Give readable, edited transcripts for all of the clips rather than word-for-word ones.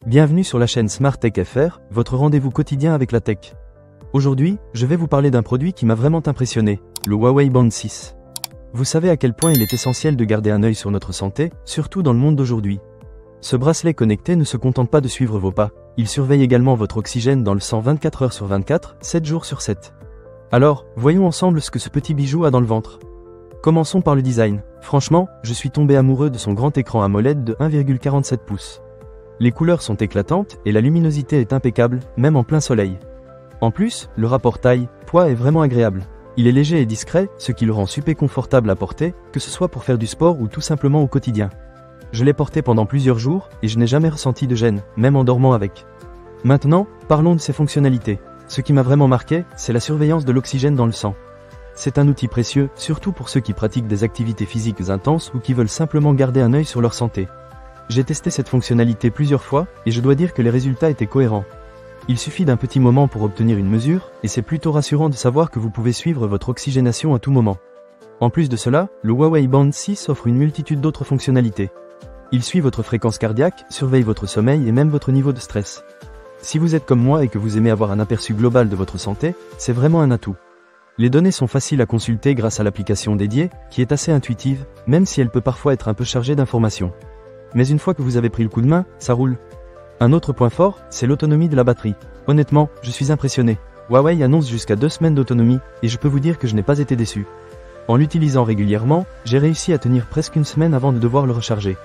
Bienvenue sur la chaîne Smart Tech FR, votre rendez-vous quotidien avec la tech. Aujourd'hui, je vais vous parler d'un produit qui m'a vraiment impressionné, le Huawei Band 6. Vous savez à quel point il est essentiel de garder un œil sur notre santé, surtout dans le monde d'aujourd'hui. Ce bracelet connecté ne se contente pas de suivre vos pas, il surveille également votre oxygène dans le sang 24 heures sur 24, 7 jours sur 7. Alors, voyons ensemble ce que ce petit bijou a dans le ventre. Commençons par le design. Franchement, je suis tombé amoureux de son grand écran AMOLED de 1,47 pouces. Les couleurs sont éclatantes et la luminosité est impeccable, même en plein soleil. En plus, le rapport taille-poids est vraiment agréable. Il est léger et discret, ce qui le rend super confortable à porter, que ce soit pour faire du sport ou tout simplement au quotidien. Je l'ai porté pendant plusieurs jours et je n'ai jamais ressenti de gêne, même en dormant avec. Maintenant, parlons de ses fonctionnalités. Ce qui m'a vraiment marqué, c'est la surveillance de l'oxygène dans le sang. C'est un outil précieux, surtout pour ceux qui pratiquent des activités physiques intenses ou qui veulent simplement garder un œil sur leur santé. J'ai testé cette fonctionnalité plusieurs fois et je dois dire que les résultats étaient cohérents. Il suffit d'un petit moment pour obtenir une mesure et c'est plutôt rassurant de savoir que vous pouvez suivre votre oxygénation à tout moment. En plus de cela, le Huawei Band 6 offre une multitude d'autres fonctionnalités. Il suit votre fréquence cardiaque, surveille votre sommeil et même votre niveau de stress. Si vous êtes comme moi et que vous aimez avoir un aperçu global de votre santé, c'est vraiment un atout. Les données sont faciles à consulter grâce à l'application dédiée, qui est assez intuitive, même si elle peut parfois être un peu chargée d'informations. Mais une fois que vous avez pris le coup de main, ça roule. Un autre point fort, c'est l'autonomie de la batterie. Honnêtement, je suis impressionné. Huawei annonce jusqu'à 2 semaines d'autonomie, et je peux vous dire que je n'ai pas été déçu. En l'utilisant régulièrement, j'ai réussi à tenir presque une semaine avant de devoir le recharger.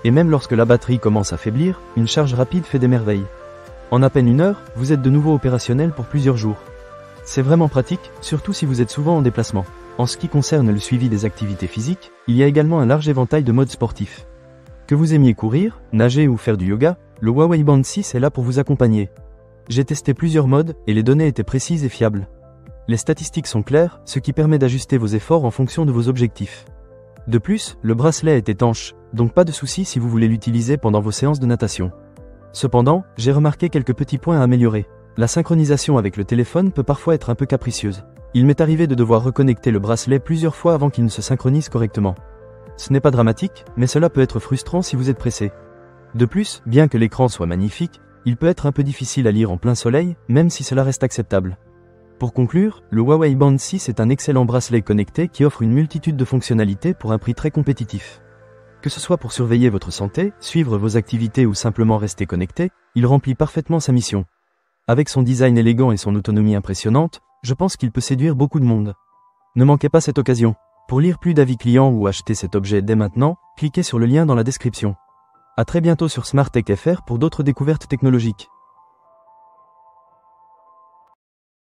Et même lorsque la batterie commence à faiblir, une charge rapide fait des merveilles. En à peine une heure, vous êtes de nouveau opérationnel pour plusieurs jours. C'est vraiment pratique, surtout si vous êtes souvent en déplacement. En ce qui concerne le suivi des activités physiques, il y a également un large éventail de modes sportifs. Que vous aimiez courir, nager ou faire du yoga, le Huawei Band 6 est là pour vous accompagner. J'ai testé plusieurs modes et les données étaient précises et fiables. Les statistiques sont claires, ce qui permet d'ajuster vos efforts en fonction de vos objectifs. De plus, le bracelet est étanche, donc pas de souci si vous voulez l'utiliser pendant vos séances de natation. Cependant, j'ai remarqué quelques petits points à améliorer. La synchronisation avec le téléphone peut parfois être un peu capricieuse. Il m'est arrivé de devoir reconnecter le bracelet plusieurs fois avant qu'il ne se synchronise correctement. Ce n'est pas dramatique, mais cela peut être frustrant si vous êtes pressé. De plus, bien que l'écran soit magnifique, il peut être un peu difficile à lire en plein soleil, même si cela reste acceptable. Pour conclure, le Huawei Band 6 est un excellent bracelet connecté qui offre une multitude de fonctionnalités pour un prix très compétitif. Que ce soit pour surveiller votre santé, suivre vos activités ou simplement rester connecté, il remplit parfaitement sa mission. Avec son design élégant et son autonomie impressionnante, je pense qu'il peut séduire beaucoup de monde. Ne manquez pas cette occasion. Pour lire plus d'avis clients ou acheter cet objet dès maintenant, cliquez sur le lien dans la description. À très bientôt sur Smart Tech FR pour d'autres découvertes technologiques.